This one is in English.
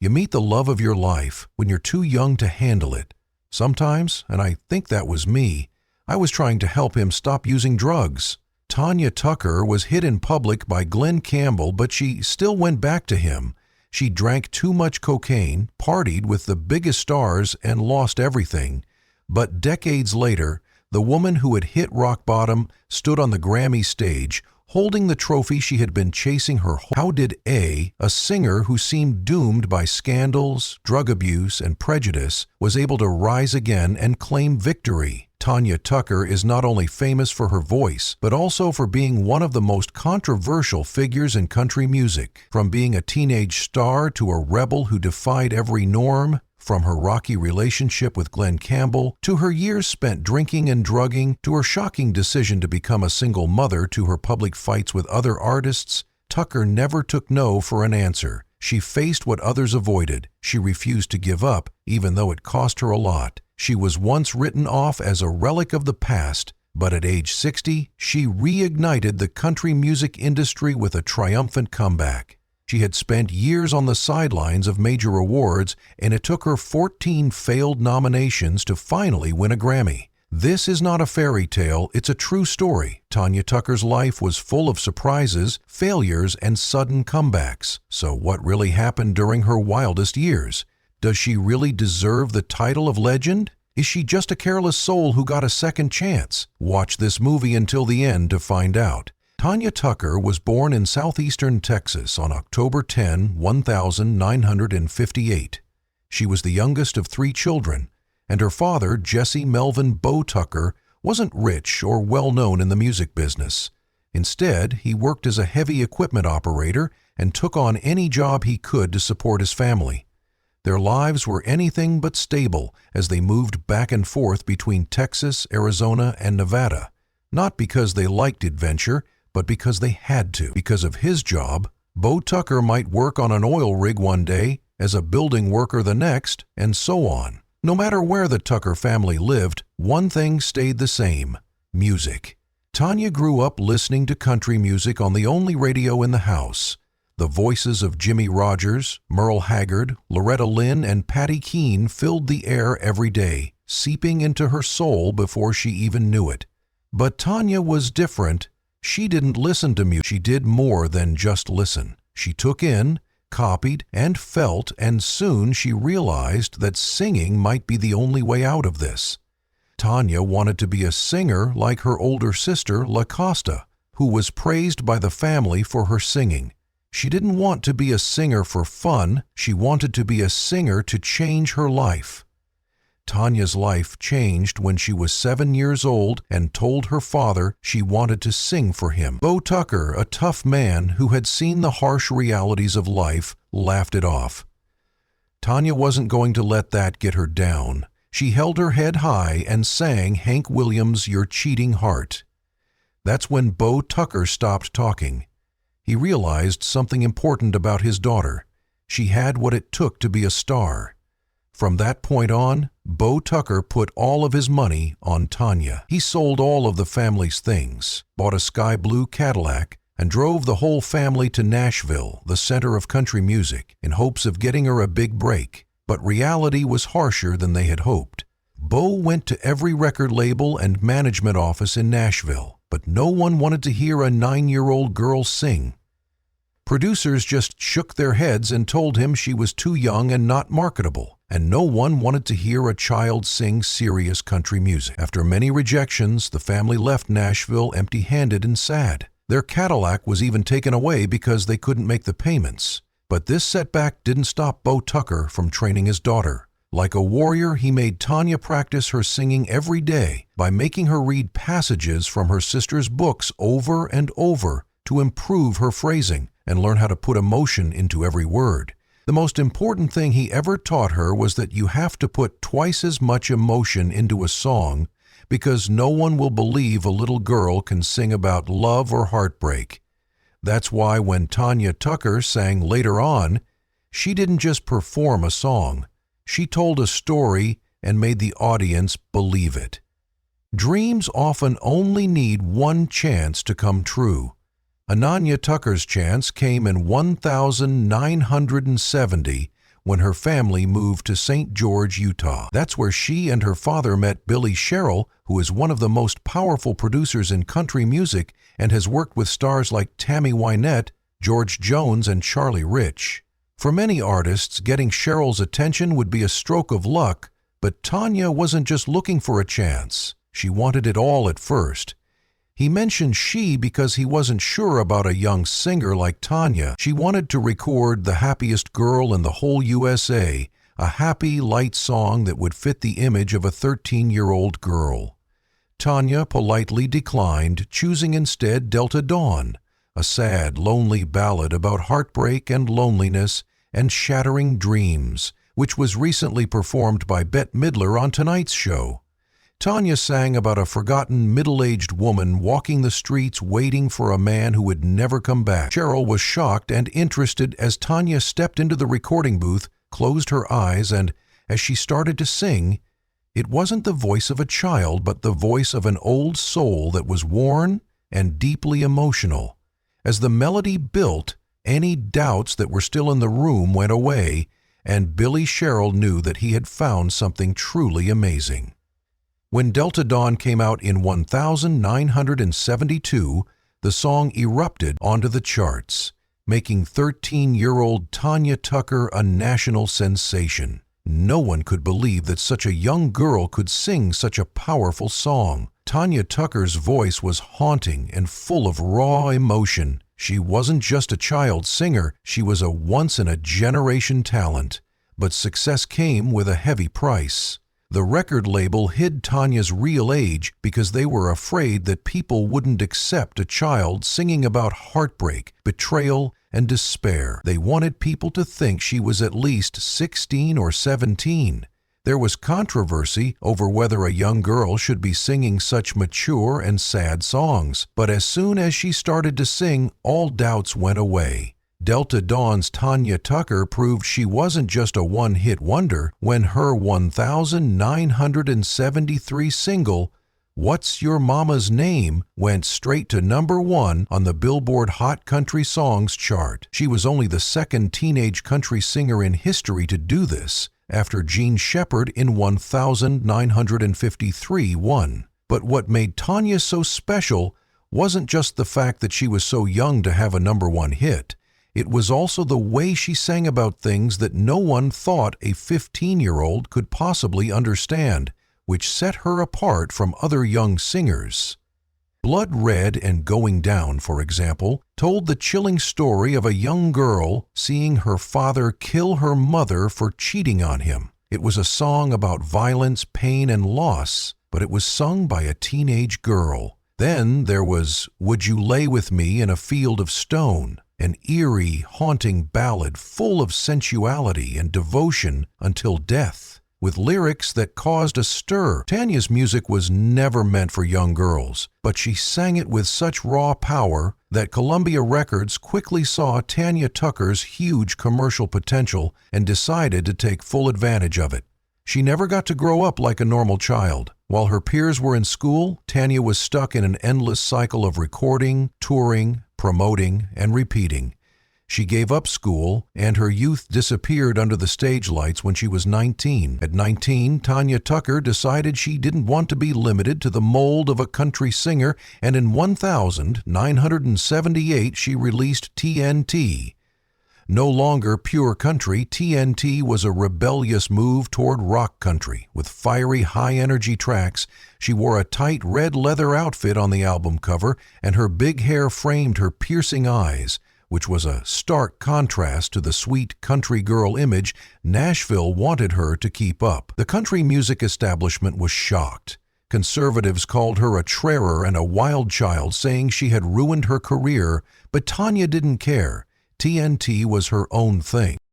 You meet the love of your life when you're too young to handle it. Sometimes, and I think that was me, I was trying to help him stop using drugs. Tanya Tucker was hit in public by Glenn Campbell, but she still went back to him. She drank too much cocaine, partied with the biggest stars, and lost everything. But decades later, the woman who had hit rock bottom stood on the Grammy stage, holding the trophy she had been chasing her whole. How did a singer who seemed doomed by scandals, drug abuse, and prejudice was able to rise again and claim victory? Tanya Tucker is not only famous for her voice, but also for being one of the most controversial figures in country music. From being a teenage star to a rebel who defied every norm, from her rocky relationship with Glenn Campbell, to her years spent drinking and drugging, to her shocking decision to become a single mother, to her public fights with other artists, Tucker never took no for an answer. She faced what others avoided. She refused to give up, even though it cost her a lot. She was once written off as a relic of the past, but at age 60, she reignited the country music industry with a triumphant comeback. She had spent years on the sidelines of major awards, and it took her 14 failed nominations to finally win a Grammy. This is not a fairy tale, it's a true story. Tanya Tucker's life was full of surprises, failures, and sudden comebacks. So what really happened during her wildest years? Does she really deserve the title of legend? Is she just a careless soul who got a second chance? Watch this movie until the end to find out. Tanya Tucker was born in southeastern Texas on October 10, 1958. She was the youngest of 3 children, and her father, Jesse Melvin Bo Tucker, wasn't rich or well-known in the music business. Instead, he worked as a heavy equipment operator and took on any job he could to support his family. Their lives were anything but stable as they moved back and forth between Texas, Arizona, and Nevada, not because they liked adventure, but because they had to. Because of his job, Bo Tucker might work on an oil rig one day, as a building worker the next, and so on. No matter where the Tucker family lived, one thing stayed the same: music. Tanya grew up listening to country music on the only radio in the house. The voices of Jimmy Rogers, Merle Haggard, Loretta Lynn, and Patty Keene filled the air every day, seeping into her soul before she even knew it. But Tanya was different. She didn't listen to music. She did more than just listen. She took in, copied, and felt, and soon she realized that singing might be the only way out of this. Tanya wanted to be a singer like her older sister, La Costa, who was praised by the family for her singing. She didn't want to be a singer for fun. She wanted to be a singer to change her life. Tanya's life changed when she was 7 years old and told her father she wanted to sing for him. Bo Tucker, a tough man who had seen the harsh realities of life, laughed it off. Tanya wasn't going to let that get her down. She held her head high and sang Hank Williams' "Your Cheating Heart." That's when Bo Tucker stopped talking. He realized something important about his daughter. She had what it took to be a star. From that point on, Bo Tucker put all of his money on Tanya. He sold all of the family's things, bought a sky blue Cadillac, and drove the whole family to Nashville, the center of country music, in hopes of getting her a big break. But reality was harsher than they had hoped. Bo went to every record label and management office in Nashville, but no one wanted to hear a 9-year-old girl sing. Producers just shook their heads and told him she was too young and not marketable, and no one wanted to hear a child sing serious country music. After many rejections, the family left Nashville empty-handed and sad. Their Cadillac was even taken away because they couldn't make the payments. But this setback didn't stop Bo Tucker from training his daughter. Like a warrior, he made Tanya practice her singing every day by making her read passages from her sister's books over and over to improve her phrasing and learn how to put emotion into every word. The most important thing he ever taught her was that you have to put twice as much emotion into a song because no one will believe a little girl can sing about love or heartbreak. That's why when Tanya Tucker sang later on, she didn't just perform a song. She told a story and made the audience believe it. Dreams often only need one chance to come true. Tanya Tucker's chance came in 1970 when her family moved to St. George, Utah. That's where she and her father met Billy Sherrill, who is one of the most powerful producers in country music and has worked with stars like Tammy Wynette, George Jones, and Charlie Rich. For many artists, getting Sherrill's attention would be a stroke of luck, but Tanya wasn't just looking for a chance. She wanted it all at first. He mentioned she because he wasn't sure about a young singer like Tanya. She wanted to record The Happiest Girl in the Whole USA, a happy, light song that would fit the image of a 13-year-old girl. Tanya politely declined, choosing instead Delta Dawn, a sad, lonely ballad about heartbreak and loneliness and shattering dreams, which was recently performed by Bette Midler on Tonight's show. Tanya sang about a forgotten middle-aged woman walking the streets waiting for a man who would never come back. Sherrill was shocked and interested as Tanya stepped into the recording booth, closed her eyes, and as she started to sing, it wasn't the voice of a child, but the voice of an old soul that was worn and deeply emotional. As the melody built, any doubts that were still in the room went away, and Billy Sherrill knew that he had found something truly amazing. When Delta Dawn came out in 1972, the song erupted onto the charts, making 13-year-old Tanya Tucker a national sensation. No one could believe that such a young girl could sing such a powerful song. Tanya Tucker's voice was haunting and full of raw emotion. She wasn't just a child singer, she was a once-in-a-generation talent. But success came with a heavy price. The record label hid Tanya's real age because they were afraid that people wouldn't accept a child singing about heartbreak, betrayal, and despair. They wanted people to think she was at least 16 or 17. There was controversy over whether a young girl should be singing such mature and sad songs, but as soon as she started to sing, all doubts went away. Delta Dawn's Tanya Tucker proved she wasn't just a one-hit wonder when her 1973 single, What's Your Mama's Name, went straight to #1 on the Billboard Hot Country Songs chart. She was only the second teenage country singer in history to do this, after Gene Shepard in 1953 won. But what made Tanya so special wasn't just the fact that she was so young to have a #1 hit. It was also the way she sang about things that no one thought a 15-year-old could possibly understand, which set her apart from other young singers. Blood Red and Going Down, for example, told the chilling story of a young girl seeing her father kill her mother for cheating on him. It was a song about violence, pain, and loss, but it was sung by a teenage girl. Then there was Would You Lay With Me in a Field of Stone, an eerie, haunting ballad full of sensuality and devotion until death, with lyrics that caused a stir. Tanya's music was never meant for young girls, but she sang it with such raw power that Columbia Records quickly saw Tanya Tucker's huge commercial potential and decided to take full advantage of it. She never got to grow up like a normal child. While her peers were in school, Tanya was stuck in an endless cycle of recording, touring, promoting, and repeating. She gave up school, and her youth disappeared under the stage lights when she was 19. At 19, Tanya Tucker decided she didn't want to be limited to the mold of a country singer, and in 1978 she released TNT. No longer pure country, TNT was a rebellious move toward rock country. With fiery, high-energy tracks, she wore a tight red leather outfit on the album cover, and her big hair framed her piercing eyes, which was a stark contrast to the sweet country girl image Nashville wanted her to keep up. The country music establishment was shocked. Conservatives called her a traitor and a wild child, saying she had ruined her career, but Tanya didn't care. TNT was her own thing.